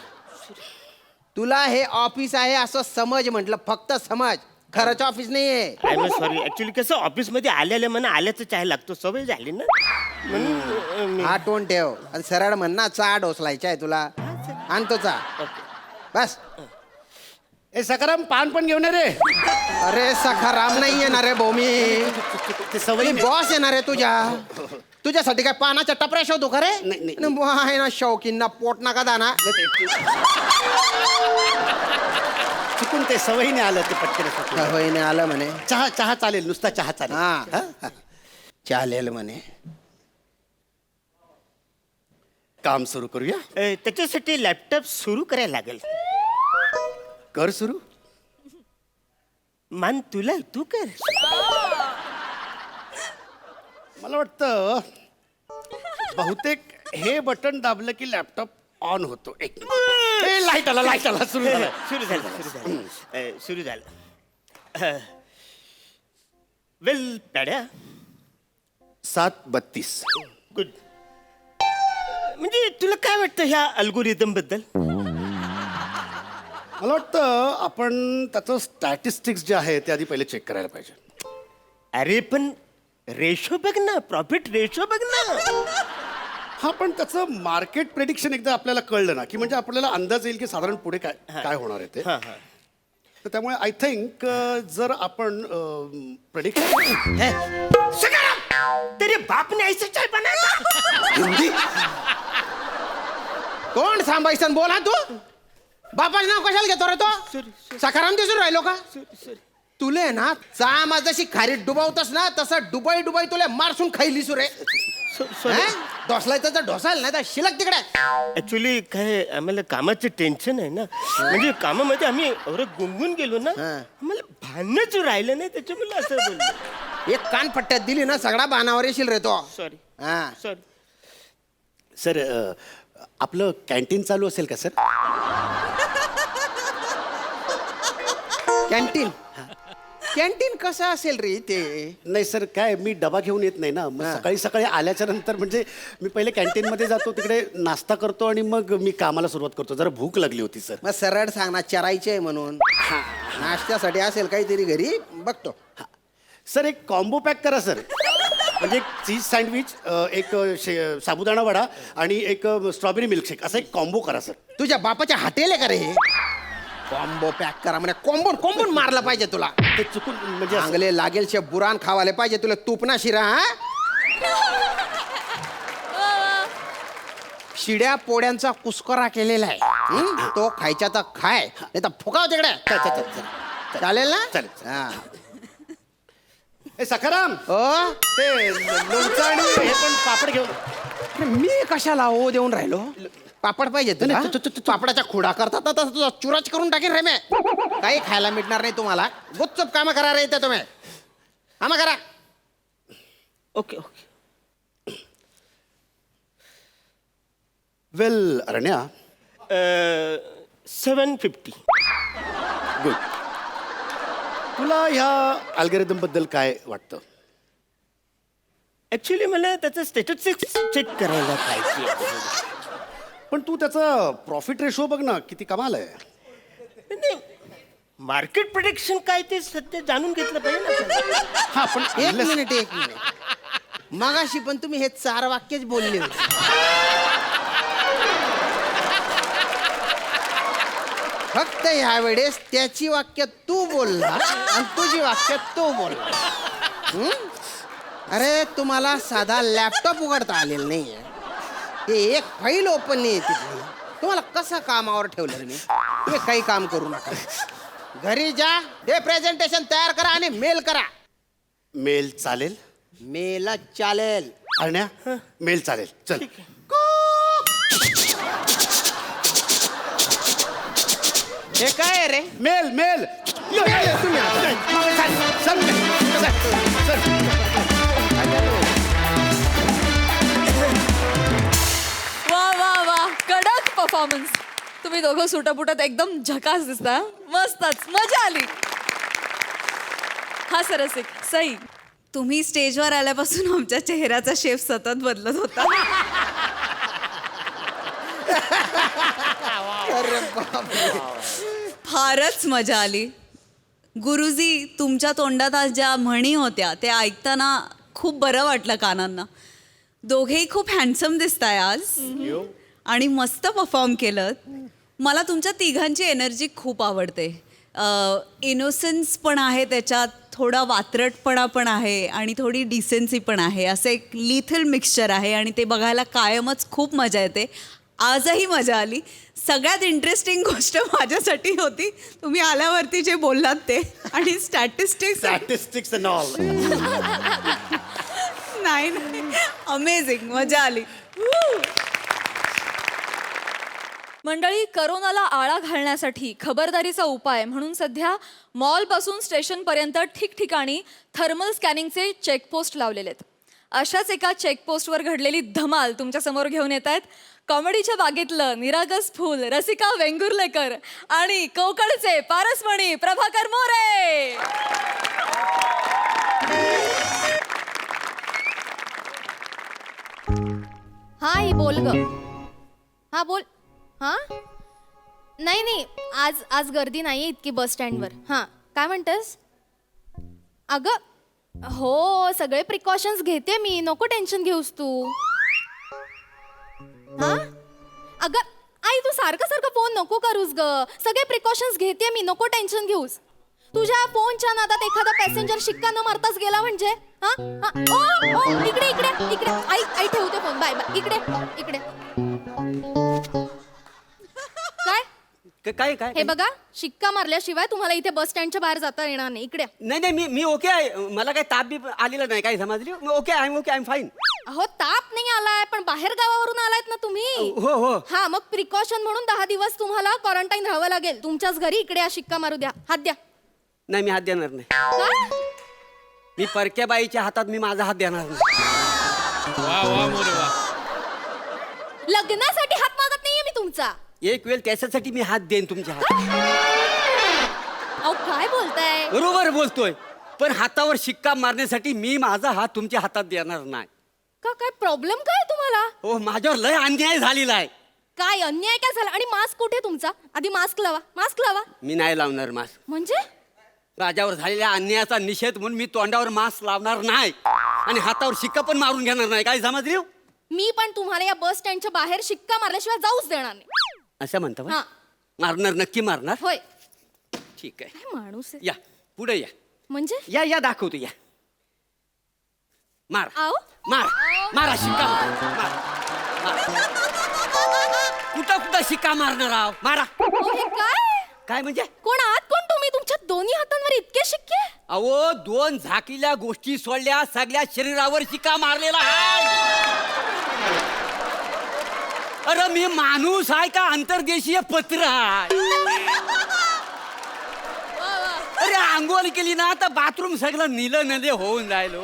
तुला हे ऑफिस आहे असं समज म्हटलं, फक्त समज. खरंच ऑफिस नाहीये. I am sorry. ऍक्च्युली कसं ऑफिसमध्ये आल्याला म्हणा आल्याचं चहा लागतो, सवय झाली ना म्हणून हा टोन ठेव आणि सरळ म्हण ना, चहा डोसलायचा आहे तुला. आणतो चहा बस. ए सकाराम, पान पण घेऊन ये रे. अरे सखाराम नाही येणार रे भोमी, ते सवयी बॉस येणार आहे तुझ्यासाठी. काय पानाच्या टपऱ्या शोधू का रे? आहे ना शौकीन ना, पोट नका दाना. चुकून ते सवयीने आलं ते पटकन. होईने आलं म्हणे. चहा चहा चालेल, नुसता चहा चालेल. हा चालेल म्हणे. काम सुरू करूया. त्याच्यासाठी लॅपटॉप सुरू करायला लागेल. कर सुरू. मान तुला, तू कर. मला वाटतं बहुतेक हे बटन दाबलं की लॅपटॉप ऑन होतो. एक लाईट आला सुरू झालं. सुरू झालं. वेल पॅड्या. 7:32. गुड. म्हणजे तुला काय वाटतं ह्या अल्गोरिदम बद्दल? मला वाटतं आपण त्याचं स्टॅटिस्टिक्स जे आहे ते आधी पहिले चेक करायला पाहिजे. अरे पण रेशो बघ ना, प्रॉफिट रेशो बघ ना. हा पण त्याचं मार्केट प्रेडिक्शन एकदा आपल्याला कळलं ना की म्हणजे आपल्याला अंदाज येईल की साधारण पुढे काय काय होणार आहे ते. तर त्यामुळे आय थिंक जर आपण प्रेडिक्शन तेरे बाप ने ऐसे चाय बनाया. हिंदी कोण सांभाळसन बोला तू. बापाचं नाव कशाला घेतो रे तो? सखाराम दिसून राहिलो का? तुले ना चामा जशी खारीत डुबावतस ना, तसं डुबाई डुबाई तुला मारसून खाईली सुरे. ढोसलायचं तर ढोसाल, नाही तर शिलक तिकडे. ऍक्च्युली काय आम्हाला कामाचं टेन्शन आहे ना, म्हणजे कामामध्ये आम्ही एवढं गुंगून गेलो ना, आम्हाला भानच राहिलं नाही, त्याच्यामुळे असं बोललो. एक कान पट्ट्यात दिली ना, सगळा बाणावर येशील रे तो. सॉरी हा सॉरी. सर आपलं कॅन्टीन चालू असेल का सर? कॅन्टीन कॅन्टीन कसं असेल रे ते? नाही सर, काय मी डबा घेऊन येत नाही ना, मग सकाळी सकाळी आल्याच्या नंतर म्हणजे मी पहिले कॅन्टीनमध्ये जातो, तिकडे नाश्ता करतो आणि मग मी कामाला सुरुवात करतो. जरा भूक लागली होती सर. मग सरळ सांग ना, चरायचे म्हणून. नाश्त्यासाठी असेल काहीतरी घरी, बघतो. सर एक कॉम्बो पॅक करा सर. म्हणजे एक चीज सँडविच, एक साबुदाणा वडा आणि एक स्ट्रॉबेरी मिल्कशेक, असं एक कॉम्बो करा सर. तुझ्या बापाच्या हॉटेल आहे का रे? कॉम्बो पॅक करा म्हणजे कोंबून कोंबून मारला पाहिजे तुला. ते चुकून म्हणजे चांगले लागेल शे बुरान खावाले पाहिजे तुला. तूप ना शिरा. शिड्या पोड्यांचा कुस्करा केलेला आहे. तो खायचा तर खाय, नाही तर फुकाव तिकडे. चालेल ना? चालेल. ए सखाराम, ओ ते लोणचं आणि हे पण पापड घेऊन. मी कशाला हो देऊन राहिलो? पापड पाहिजे तुला? पापडाचा खुडा करतात ना, तसं तुझा चुराच करून टाकेन रे मी. काही खायला मिळणार नाही तुम्हाला. गुपचूप कामं करा रे इथे तुम्ही. कामं करा. Okay okay. Well Aranya, 750. Good. तुला ह्या अल्गोरिदम बद्दल काय वाटतं? ऍक्च्युली मला त्याचं स्टॅटिस्टिक्स चेक करायला पाहिजे. पण तू त्याचा प्रॉफिट रेशो बघ ना, किती कमाल आहे. नाही, मार्केट प्रोडिक्शन काय ते सध्या जाणून घेतलं पाहिजे ना. हा पण एक मिनिट मगाशी पण तुम्ही हे 4 वाक्यच बोलले होते. फक्त ह्या वेळेस त्याची वाक्य तू बोलला आणि तुझी वाक्य तो बोलला. अरे तुम्हाला साधा लॅपटॉप उघडता आलेला नाहीये. हे एक फाईल ओपन नाही तिथली. तुम्हाला कसं कामावर ठेवलं रे मी? तुम्ही काही काम करू नका. घरी जा, हे प्रेझेंटेशन तयार करा आणि मेल करा. मेल चालेल. मेल चालेल. अरण्या मेल चालेल. चल. हे काय आहे रे? Mail mail. तुम्ही वा वा वा कडक परफॉर्मन्स. तुम्ही दोघं सुटपुटत एकदम झकास दिसता. मस्तच मजा आली. हा सरसिक सई. तुम्ही स्टेजवर आल्यापासून आमच्या चेहऱ्याचा शेप सतत बदलत होता. फारच मजा आली. गुरुजी तुमच्या तोंडात आज ज्या म्हणी होत्या ते ऐकताना खूप बरं वाटलं कानांना. दोघेही खूप हँडसम दिसताय आज आणि मस्त परफॉर्म केलं. मला तुमच्या तिघांची एनर्जी खूप आवडते. इनोसन्स पण आहे त्याच्यात, थोडा वात्रटपणा पण आहे आणि थोडी डिसेन्सी पण आहे. असं एक लिथल मिक्सचर आहे आणि ते बघायला कायमच खूप मजा येते. आजही मजा आली. सगळ्यात इंटरेस्टिंग गोष्ट माझ्यासाठी होती तुम्ही आल्यावरती जे बोललात ते आणि स्टॅटिस्टिक्स अँड ऑल. नाही अमेझिंग मजा आली. मंडळी, करोनाला आळा घालण्यासाठी खबरदारीचा उपाय म्हणून सध्या मॉलपासून स्टेशनपर्यंत ठिकठिकाणी थर्मल स्कॅनिंगचे चेकपोस्ट लावलेले आहेत. अशाच एका चेकपोस्टवर घडलेली धमाल तुमच्यासमोर घेऊन येत आहेत कॉमेडीच्या बागेतलं निरागस फूल रसिका वेंगुर्लेकर आणि कोकणचे पारसमणी प्रभाकर मोरे. हा ही बोल ग. हा बोल. हा नाही आज गर्दी नाहीये इतकी बस स्टँडवर. हा काय म्हणतेस? अगं हो सगळे प्रिकॉशन्स घेते मी. नको टेन्शन घेऊस तू. हा अगं आई तू सारखं फोन नको करूस ग. सगळे प्रिकॉशन्स घेते मी. नको टेन्शन घेऊस. तुझ्या फोनच्या नादात एखादा पॅसेंजर शिक्का न मारताच गेला म्हणजे. हा ओ इकडे इकडे इकडे आई ठेवते फोन. Bye bye. इकडे काय काय हे बघा शिक्का मारल्याशिवाय तुम्हाला इथे बस स्टँडच्या बाहेर जाता येणार नाही. इकडे. नाही मी ओके आहे. मला काही ताप बी आलेला नाही. काय समजली? Okay I am fine. अहो ताप नाही आलाय पण बाहेर गावावरून आलायत ना तुम्ही. हो हा मग प्रिकॉशन म्हणून 10 दिवस तुम्हाला क्वारंटाईन राहावं लागेल. तुमच्याच घरी. इकडे शिक्का मारू द्या. हात द्या. नाही मी हात देणार नाही. काय? मी परक्या बाईच्या हातात मी माझा हात देणार नाही. वा वा मोरे वा. लग्नासाठी हात मागत नाहीये मी तुमचा. एक वेळ त्याच्यासाठी मी हात देईन तुमच्या हात. अहो काय बोलताय? बरोबर बोलतोय. पण हातावर शिक्का मारण्यासाठी मी माझा हात तुमच्या हातात देणार नाही. का काय प्रॉब्लेम काय तुम्हाला? हो माझ्यावर लय अन्याय झालेला आहे. काय अन्याय काय झाला? आणि मास्क कुठे तुमचा? आधी मास्क लावा. मी नाही लावणार मास्क. म्हणजे माझ्यावर झालेल्या अन्यायाचा निषेध म्हणून मी तोंडावर मास्क लावणार नाही आणि हातावर शिक्का पण मारून घेणार नाही. काय समजली? मी पण तुम्हाला या बस स्टँडच्या बाहेर शिक्का मारल्याशिवाय जाऊच देणार नाही. असं म्हणता हा. मारणार? नक्की मारणार? होय. ठीक आहे. काय माणूस आहे? या पुढे या. म्हणजे या दाखवतो. या मार आओ मारा शिक्का मार. कुठं शिक्का मारणार आहो? मारा. हे काय म्हणजे? कोण आहात कोण तुम्ही? तुमच्या दोन्ही हातांवर इतके शिक्के? अहो 2 झाकील्या गोष्टी सोडल्या सगळ्या शरीरावर शिक्का मारलेला आहे. अरे मी माणूस आहे का अंतर्देशीय पत्र आहे? अरे आंघोळ केली ना तर बाथरूम सगळं नीलं नदे होऊन राहिलो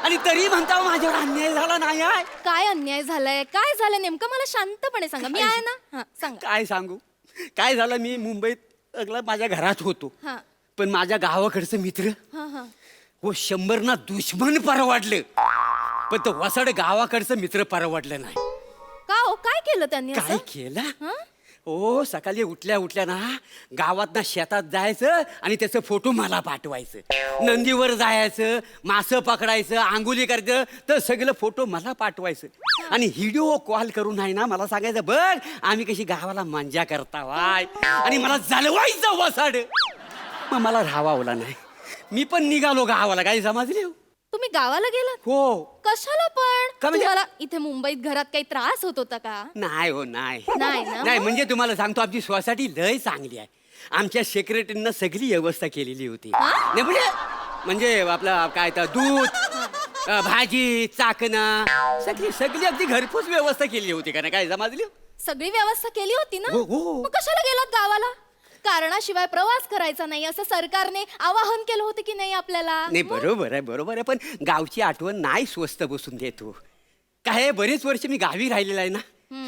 आणि तरी म्हणता माझ्यावर अन्याय झाला नाही आहे. काय अन्याय झालाय? काय झालं नेमकं? मला शांतपणे सांगा. मी आहे ना. हा सांगा. काय सांगू? काय झालं? मी मुंबईत सगळं माझ्या घरात होतो. हा पण माझ्या गावाकडचं मित्र हा हो 100 ना दुश्मन परवडलं. पण तो वसड गावाकडचं मित्र परवडलं नाही. का हो? काय केलं त्यांनी काय असं? केलं? हो सकाळी उठल्या उठल्या ना गावात ना शेतात जायचं आणि त्याचं फोटो मला पाठवायचं. नंदीवर जायचं, मासं पकडायचं, आंघोळी करायचं, तर सगळं फोटो मला पाठवायचं. आणि व्हिडिओ कॉल करून आहे ना मला सांगायचं, बघ आम्ही कशी गावाला मजा करता वाय. आणि मला जलवायचं वसाड. मग मला राहावला नाही, मी पण निघालो गावाला. काही समजले? तुम्ही गावाला गेलात? हो. कशाला पण? का म्हणजे- तुम्हाला इथे मुंबईत घरात काही त्रास होत होता का? नाही हो नाही नाही ना? नाही म्हणजे तुम्हाला सांगतो आमची सोसायटी लय चांगली आहे. आमच्या सेक्रेटरीनं सगळी व्यवस्था केलेली होती. नाही म्हणजे आपलं काय तर दूध, भाजी, चाकणं सगळी सगळी अगदी घरपोच व्यवस्था केली होती का नाही. काय समजली? सगळी व्यवस्था केली होती ना? हो, हो. मग कशाला गेलात गावाला? कारणाशिवाय प्रवास करायचा नाही असं सरकारने आवाहन केलं होतं की नाही आपल्याला? नाही बरोबर आहे पण गावची आठवण नाही स्वस्त बसून देतो. काय बरेच वर्ष मी गावी राहिलेला आहे ना.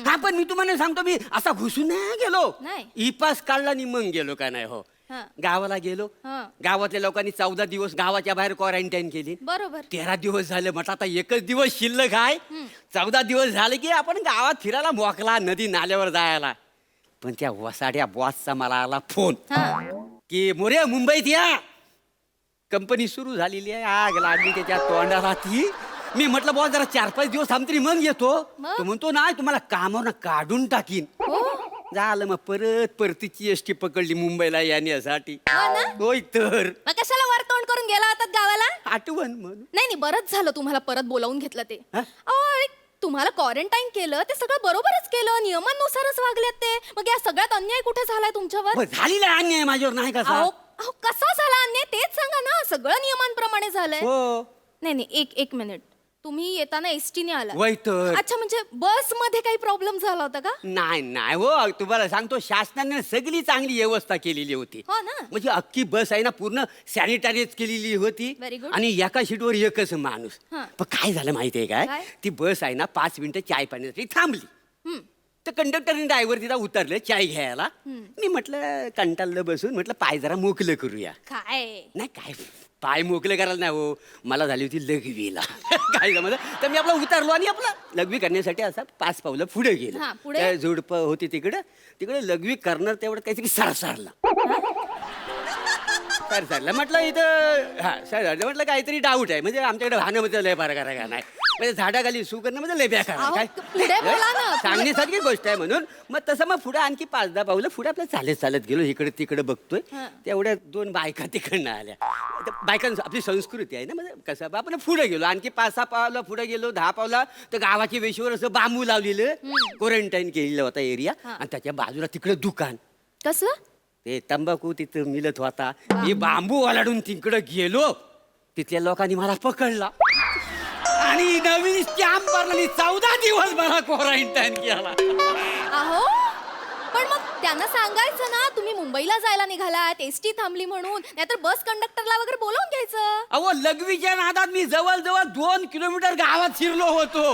हा पण मी तुम्हाला सांगतो, मी असा घुसून नाही गेलो. नाही. ई पास काढला आणि मग गेलो का नाही. हो हा. गावाला गेलो. हा. गावातल्या लोकांनी 14 दिवस गावाच्या बाहेर क्वारंटाईन केली. बरोबर. 13 दिवस झाले. म्हटलं आता एकच दिवस शिल्लक आहे. 14 दिवस झाले की आपण गावात फिरायला मोकला, नदी नाल्यावर जायला. पण त्या वसाड्या बॉसचा मला आला फोन की मोरे मुंबईत या, कंपनी सुरू झालेली आहे. आग लागली त्याच्या तोंडाला ती. मी म्हटलं बॉस जरा 4-5 दिवस थांब तरी मग येतो. तो म्हणतो नाही तुम्हाला कामावर काढून टाकीन. झालं मग परतीची एसटी पकडली मुंबईला येण्यासाठी. होय तर मग कशाला वर तोंड करून गेला होतात गावाला? आठवण म्हणून. नाही बरंच झालं तुम्हाला परत बोलावून घेतलं ते. हा? अहो, तुम्हाला क्वारंटाईन केलं ते सगळं बरोबरच केलं, नियमानुसारच वागलेत ते. मग या सगळ्यात अन्याय कुठे झालाय तुमच्यावर? मग झालेला अन्याय माझ्यावर नाही कसा? अहो, कसा झाला अन्याय तेच सांगा ना. सगळं नियमांप्रमाणे झालंय. हो नाही एक मिनिट. तुम्ही येताना एसटीने आला? वय तर. अच्छा, म्हणजे बस मध्ये काही प्रॉब्लेम झाला होता का? नाही हो तुम्हाला सांगतो, शासनाने सगळी चांगली व्यवस्था केलेली होती. हो ना? म्हणजे अख्खी बस आहे ना पूर्ण सॅनिटाईज केलेली होती. Very good. आणि एका सीटवर एकच माणूस. हा. पण काय झालं माहितीये काय, काय? ती बस आहे ना 5 मिनिटं चाय पाण्यासाठी थांबली. तर कंडक्टरने ड्रायव्हर तिला उतरले चाय घ्यायला. मी म्हटलं कंटाळलं बसून, म्हटलं पाय जरा मोकलं करूया. काय? नाही काय पाय मोकले करायला नाही हो, मला झाली होती लघवीला. काय जमलं तर मी आपला उतरलो आणि आपला लघवी करण्यासाठी असा 5 पावलं पुढे गेलो. हा, पुढे? त्या झुडपं होती तिकडे लघवी करणार तेवढं काहीतरी सरसारला. म्हटलं इथं हा सरसारलं. म्हटलं काहीतरी डाऊट आहे. म्हणजे आमच्याकडे वाहनामध्ये लय फार करा का नाही, म्हणजे झाडाखाली सू करणं म्हणजे लय बेकार आहे. काय पुढे बोला ना. सांगण्यासारखी गोष्ट आहे म्हणून मग तसं मग पुढे आणखी 5-10 पावलं पुढे आपल्या चालत गेलो. इकडे तिकडे बघतोय तेवढ्या 2 बायका तिकडनं आल्या. बायकांची आपली संस्कृती आहे ना, म्हणजे कसं आपण पुढे गेलो, आणखी 5-6 पावलं पुढे गेलो, 10 पावलं तर गावाच्या वेशीवर असं बांबू लावलेलं, क्वारंटाईन केलेला होता एरिया. आणि त्याच्या बाजूला तिकडे दुकान. कसलं? ते तंबाखू तिथं मिळत होता. मी बांबू ओलाडून तिकडे गेलो, तिथल्या लोकांनी मला पकडला आणि नवीन स्टॅम्प भरला. 14 दिवस मला क्वारंटाईन केला. अहो, पण मग त्यांना सांगायचं ना तुम्ही मुंबईला जायला निघालात, एसटी थांबली म्हणून. नाहीतर बस कंडक्टरला वगैरे बोलावून घ्यायचं. अहो लघवीच्या नादात मी जवळ 2 किलोमीटर गावात शिरलो होतो.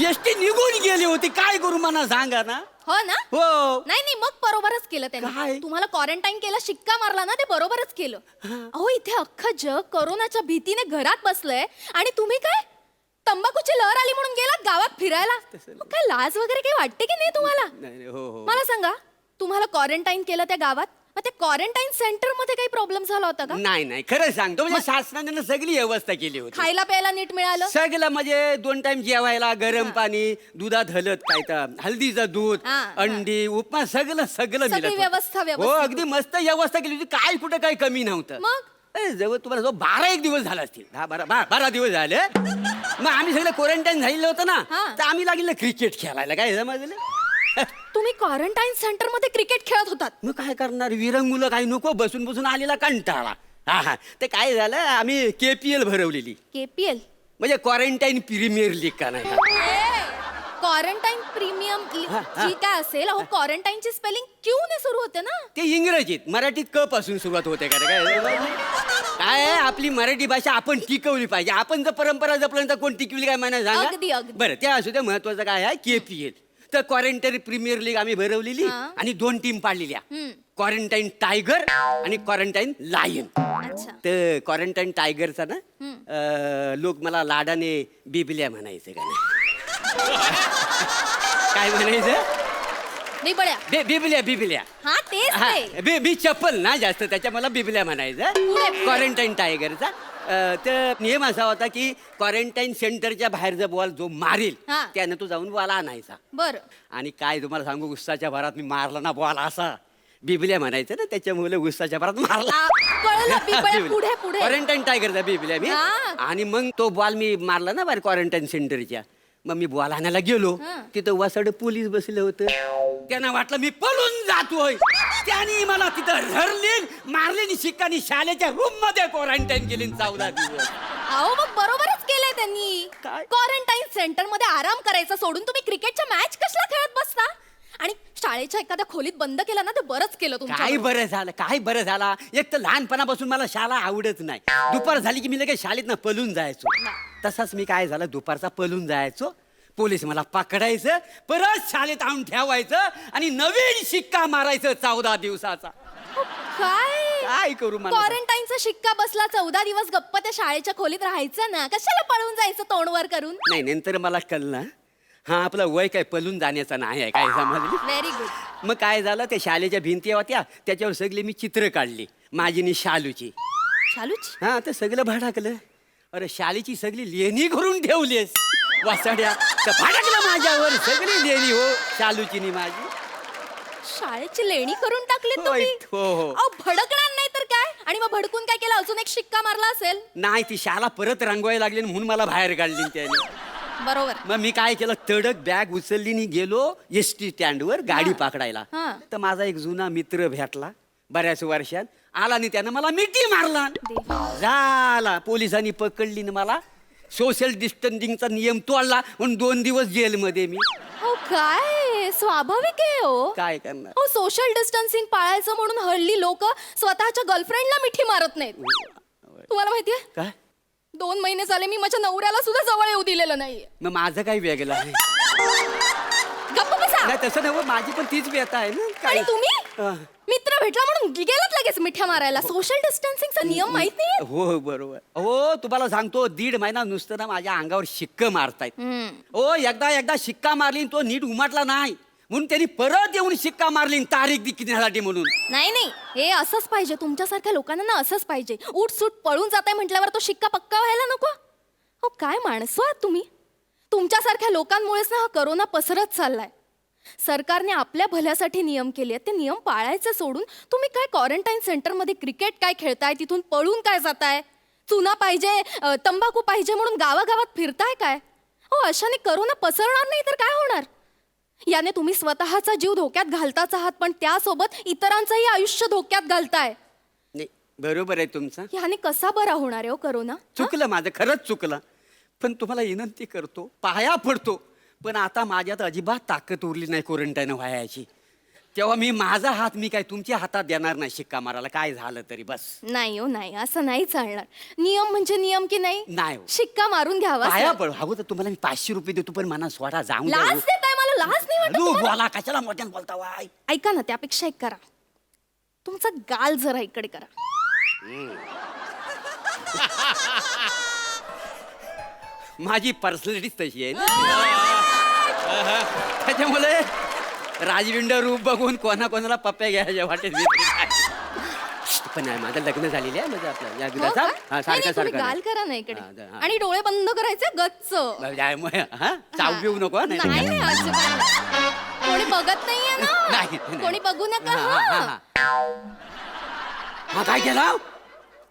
एसटी निघून गेली होती. काय करू मला सांगा ना. हो ना? हो. नाही मग बरोबरच केलं काय? त्यांनी. तुम्हाला क्वारंटाईन केलं, शिक्का मारला ना, ते बरोबरच केलं. अहो, इथे अख्खं जग कोरोनाच्या भीतीने घरात बसलंय आणि तुम्ही काय तंबाखूची लहर आली म्हणून गेलात गावात फिरायला? मग काय लाज वगैरे काही वाटते की नाही तुम्हाला? नाही हो. मला सांगा, तुम्हाला क्वारंटाईन केलं त्या गावात, मग त्या क्वारंटाईन सेंटर मध्ये काही प्रॉब्लेम झाला होता का? नाही खरं सांगतो, म्हणजे शासनाने सगळी व्यवस्था केली होती. खायला प्यायला नीट मिळालं? सगळं म्हणजे 2 टाइम जेवायला गरम पाणी, दुधात हळद, काय तर हल्दीचं दूध, अंडी, उपमा सगळं मिळत होतं. व्यवस्था हो अगदी मस्त व्यवस्था केली होती. काय कुठं काही कमी नव्हतं. मग जवळ तुम्हाला जो 12 दिवस झाला असतील, 12 दिवस झाले. मग आम्ही सगळं क्वारंटाईन झालेलं होतं ना, तर आम्ही लागले क्रिकेट खेळायला. काय समजलं? तुम्ही क्वारंटाईन सेंटर मध्ये क्रिकेट खेळत होतात? मग काय करणार, विरंगुलं काही नको, बसून आलेला कंटाळा. हा ते काय झालं, आम्ही KPL भरवलेली. KPL म्हणजे क्वारंटाईन प्रीमियर लीग का नाही. क्वारंटाईन प्रीमियम जी काय असेल. अहो, क्वारंटाईनची स्पेलिंग क्यू ने सुरू होते ना? ते इंग्रजीत, मराठीत क पासून सुरुवात होते का. काय आपली मराठी भाषा आपण टिकवली पाहिजे. आपण जर परंपरा जपल्यानंतर कोण टिकवली काय म्हणा सांगा. अगदी. बरं त्या असू दे, महत्वाचं काय आहे KPL. तर क्वारंटाईन प्रीमियर लीग आम्ही भरवलेली आणि 2 टीम पाडलेल्या, क्वारंटाईन टायगर आणि क्वारंटाईन लायन. तर क्वारंटाईन टायगरचा ना लोक मला लाडाने बिबल्या म्हणायचे का नाही. काय म्हणायचं, बिबळ्या बिबल्या हा तेच हा, ते बी चप्पल ना जास्त त्याच्या मला बिबल्या म्हणायचं पुढे. क्वारंटाईन टायगरचा तर नियम असा होता की क्वारंटाईन सेंटरच्या बाहेर जर बॉल जो मारेल हा. त्यानं तो जाऊन बॉल आणायचा बरं आणि काय तुम्हाला सांगू गुस्साच्या भरात मी मारला ना बॉल असा बिबल्या म्हणायचं ना त्याच्यामुळे गुस्साच्या भरात मारला कळलं बिबळ्या पुढे पुढे क्वारंटाईन टायगरचा बिबल्या मी हा. आणि मग तो बॉल मी मारला ना बाहेर क्वारंटाईन सेंटरच्या मग मी बॉल आणायला गेलो तिथं वसाड पोलीस बसले होते त्यांना वाटलं मी पळून जातोय त्यांनी मला तिथं धरली मारली शिक्कानी शाळेच्या रूम मध्ये क्वारंटाईन केली 14 दिवस अहो मग बरोबरच केलंय त्यांनी काय? क्वारंटाईन सेंटर मध्ये आराम करायचा सोडून तुम्ही क्रिकेटच्या मॅच कशाला खेळत बसता आणि शाळेच्या एखाद्या खोलीत बंद केला ना ते बरंच केलं काय तुमच्या बरं झालं एक तर लहानपणापासून मला शाळा आवडत नाही दुपार झाली की मी लगेच शाळेत ना पळून जायचो तसाच मी काय झालं दुपारचा पळून जायचो पोलीस मला पकडायचं परत शाळेत आणून ठेवायचं आणि नवीन शिक्का मारायचं 14 दिवसाचा काय करू मला क्वारंटाईनचा शिक्का बसला 14 दिवस गप्प त्या शाळेच्या खोलीत राहायचं ना कशाला पळून जायचं तोंडवर करून नाही नंतर मला कळलं हा आपलं वय काय पळून जाण्याचं नाही आहे काय समजली व्हेरी गुड मग काय झालं त्या शाळेच्या भिंती होत्या त्याच्यावर सगळी मी चित्र काढली माझी नि शालूची चालूच हा तर सगळं भडकलं अरे शाळेची सगळी लेणी करून ठेवलीस वासाड्या तर भडकलं माझ्यावर सगळी लेणी हो शालूची नि माझी शाळेची लेणी करून टाकली तुम्ही हो, हो. अहो भडकणार नाही तर काय आणि मग भडकून काय केलं अजून एक शिक्का मारला असेल नाही ती शाळा परत रंगवायला लागली आणि म्हणून मला बाहेर काढली त्याने बरोबर मग मी काय केलं तडक बॅग उचलली आणि गेलो एस टी स्टँडवर गाडी पकडायला हा. तर माझा एक जुना मित्र भेटला बऱ्याच वर्षात आला आणि त्यानं मला मिठी मारला झाला पोलिसांनी पकडली ना मला सोशल डिस्टन्सिंगचा नियम तोडला म्हणून 2 दिवस जेलमध्ये मी हो काय स्वाभाविक आहे हो काय करणार हो सोशल डिस्टन्सिंग पाळायचं म्हणून हल्ली लोक स्वतःच्या गर्लफ्रेंडला मिठी मारत नाहीत तुम्हाला माहितीये काय 2 महिने झाले मी माझ्या नवऱ्याला सुद्धा जवळ येऊ दिलेलं नाहीये मग माझं काय वेगळं आहे गप्प बसा नाही तसं नाही माझी पण तीच व्यथा आहे ना आणि काय तुम्ही हा. मित्र भेटला म्हणून गेलात लगेच मिठ्या मारायला सोशल डिस्टन्सिंगचा नियम माहित नाही हो बरोबर हो तुम्हाला सांगतो 1.5 महिना नुसतं ना माझ्या अंगावर शिक्क मारतायत हो एकदा शिक्का मारली आणि तो नीट उमटला नाही म्हणून त्यांनी परत येऊन शिक्का मारली तारीख दिखण्यासाठी म्हणून नाही हे असंच पाहिजे तुमच्यासारख्या लोकांना ना असंच पाहिजे उठसूट पळून जाताय म्हटल्यावर तो शिक्का पक्का व्हायला नको हो काय माणसं आहात तुम्ही तुमच्यासारख्या लोकांमुळेच ना हा करोना पसरत चाललाय सरकारने आपल्या भल्यासाठी नियम केले आहेत ते नियम पाळायचे सोडून तुम्ही काय क्वारंटाईन सेंटरमध्ये क्रिकेट काय खेळताय तिथून पळून काय जाताय चुना पाहिजे तंबाखू पाहिजे म्हणून गावागावात फिरताय काय हो अशाने करोना पसरणार नाही तर काय होणार याने तुम्ही स्वतःचा जीव धोक्यात घालताच आहात पण त्यासोबत इतरांचंही आयुष्य धोक्यात घालताय नाही बरोबर आहे तुमचं याने कसा बरा होणार आहे हो करोना चुकलं माझं खरंच चुकलं पण तुम्हाला विनंती करतो पाया पडतो पण आता माझ्यात अजिबात ताकद उरली नाही क्वारंटाईन व्हायची तेव्हा मी माझा हात मी काय तुमच्या हातात देणार नाही शिक्का मारायला काय झालं तरी बस नाही हो नाही असं नाही चालणार नियम म्हणजे नियम की नाही नाही हो. शिक्का मारून घ्यावा पाया पड हवं तर तुम्हाला मी 500 रुपये देतो पण मना स्वतः जाऊन द्या लाज हो. देताय मला लाज नाही वाटत हॅलो, तुम्हाला? बोला कशाला मोठ्यानं बोलता वाय ऐका ना त्यापेक्षा एक करा तुमचा गाल जरा इकडे करा माझी पर्सनॅलिटी तशी आहे ना त्याच्यामुळे राजविंड रूप बघून कोणाला पप्प्या घ्यायच्या वाटेत पण नाही माझं लग्न झालेलं आहे म्हणजे आपलं या हो गुदाचा का? हा नाही, सारखं नाही, तुम्ही सारखं गाल करा ना इकडे हा. आणि डोळे बंद करायचे गच्च हा चाव पिऊ नको हा, नाही नाही नाही अजिबात नाही. कोणी बघत नाहीये नाही, ना नाही. कोणी बघू नका हा, हा, हा. हा. हा काय केलं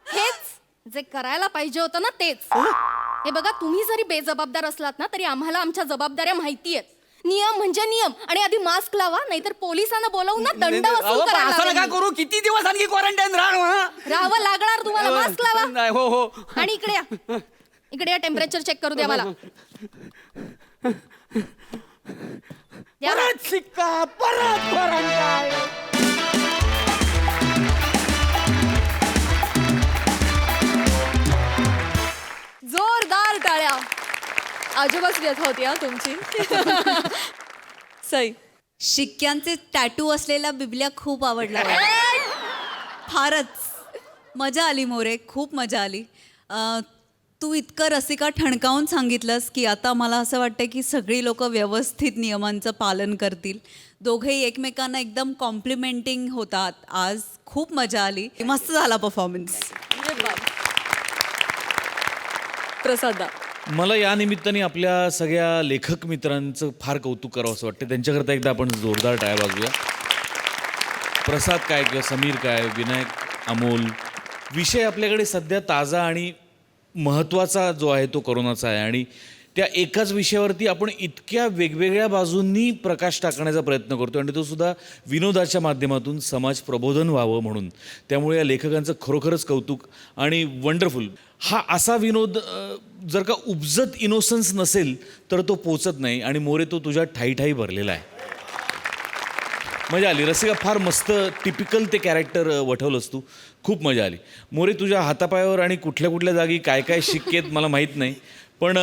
हेच जे करायला पाहिजे होतं ना तेच हे बघा तुम्ही जरी बेजबाबदार असलात ना तरी आम्हाला आमच्या जबाबदाऱ्या माहिती आहेत नियम म्हणजे नियम आणि आधी मास्क लावा नाहीतर पोलिसांना बोलवून ना दंड अहो, वसूल पण करायला असं नका लावेन. करू किती दिवस आणखी क्वारंटाईन राहावं लागणार तुम्हाला मास्क लावा नाही हो हो आणि इकडे या टेम्परेचर चेक करू द्या मला द्या. परत शिक्का परत क्वारंटाईन जोरदार टाळ्या आजोबाच व्यथा होती हा तुमची सई शिक्क्यांचे टॅटू असलेला बिबल्या खूप आवडला मला. फारच मजा आली मोरे खूप मजा आली तू इतकं रसिका ठणकावून सांगितलंस की आता मला असं वाटतं की सगळी लोक व्यवस्थित नियमांचं पालन करतील. दोघेही एकमेकांना एकदम कॉम्प्लिमेंटिंग होतात. आज खूप मजा आली. मस्त झाला परफॉर्मन्स. प्रसादा. मला या निमित्ताने आपल्या सगळ्या लेखक मित्रांचं फार कौतुक करावं असं वाटतं. त्यांच्याकरता एकदा आपण जोरदार टाळ्या वाजवूया. प्रसाद काय किंवा समीर काय, विनायक, अमोल. विषय आपल्याकडे सध्या ताजा आणि महत्त्वाचा जो आहे तो कोरोनाचा आहे आणि त्या एकाच विषयावरती आपण इतक्या वेगवेगळ्या बाजूंनी प्रकाश टाकण्याचा प्रयत्न करतो आणि तो सुद्धा विनोदाच्या माध्यमातून समाज प्रबोधन व्हावं म्हणून. त्यामुळे या लेखकांचं खरोखरच कौतुक आणि वंडरफुल. हा असा विनोद जर का उपजत इनोसन्स नसेल तर तो पोचत नाही आणि मोरे तो तुझ्या ठाई ठाई भरलेला आहे. मजा आली. रसिका फार मस्त टिपिकल ते कॅरेक्टर वठवलंस तू. खूप मजा आली. मोरे तुझ्या हातापायावर आणि कुठल्या कुठल्या जागी काय काय शिक्के आहेत मला माहीत नाही, पण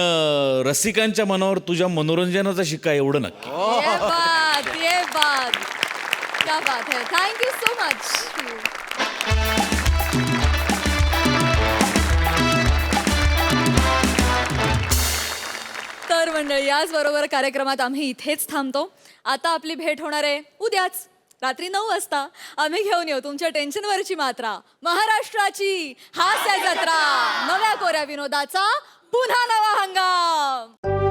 रसिकांच्या मनावर तुझ्या मनोरंजनाचा शिक्का एवढं नक्की. ये बात, ये बात. क्या बात है. Thank you so much. तर मंडळी, याचबरोबर कार्यक्रमात आम्ही इथेच थांबतो. आता आपली भेट होणार आहे उद्याच रात्री 9 वाजता. आम्ही घेऊन येऊ तुमच्या टेन्शनवरची मात्रा, महाराष्ट्राची हास्य जत्रा, नव्या कोऱ्या विनोदाचा पुन्हा नवा हंगाम.